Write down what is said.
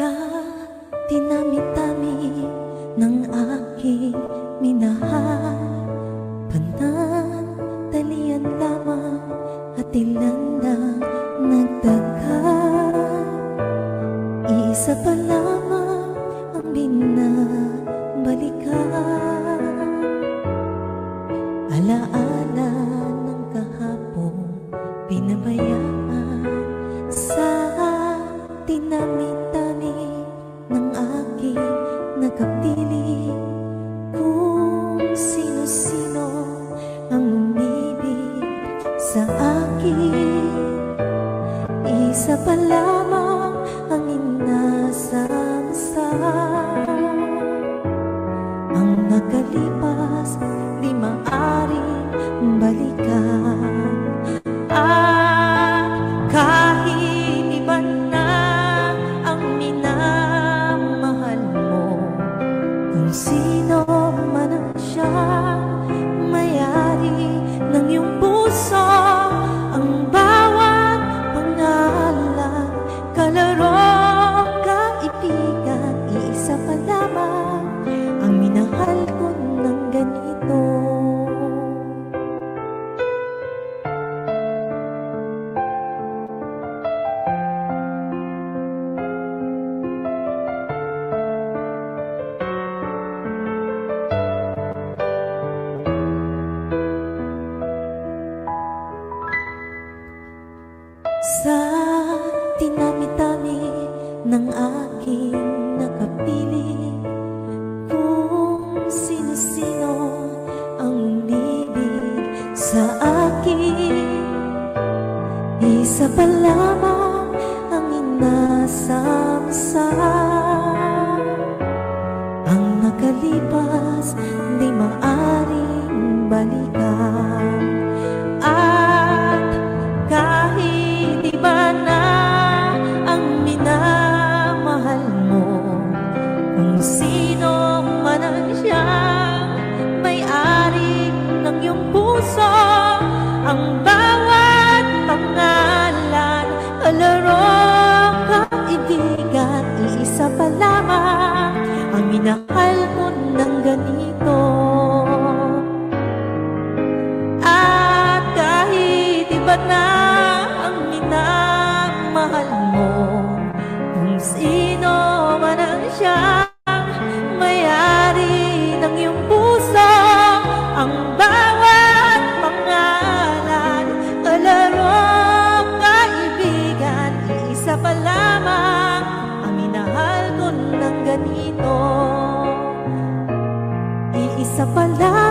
Sa dinami-dami ng aking minahal, panandalian lamang at ilan lang nagtagal. Isa pa lamang ang binabalikan, alaala ng kahapon pinabayaan. Sa dinami-dami ng aking nakapiling, kung sino-sino ang umibig sa akin, isa pa lamang ang inasam-sam. Ang nakalipas di maaaring balikan, at kahit iba na ang minamahal mo, kung sino man ang siya, may-ari ng iyong puso, ang bawat pangalan, kalaro, kaibigan, isa pa lamang ang minahal ko ng ganito. Sa dinami-dami ng aking nakapiling, kung sino-sino ang umibig sa akin, isa pa lamang ang inasam-sam. Ang nakalipas di maaring balikan, at kahit iba na ang minamahal mo, kung sino man ang siyang may-ari ng iyong puso, ang bawat pangalan, kalaro, kaibigan, isa pa lamang ang minahal mo ng ganito. At kahit iba na ang minamahal mo, kung sino man ang siyang may-ari ng iyong puso, ang bawat pangalan, kalaro, kaibigan, isa pa lamang ang minahal ko ng ganito. Iisa pa lamang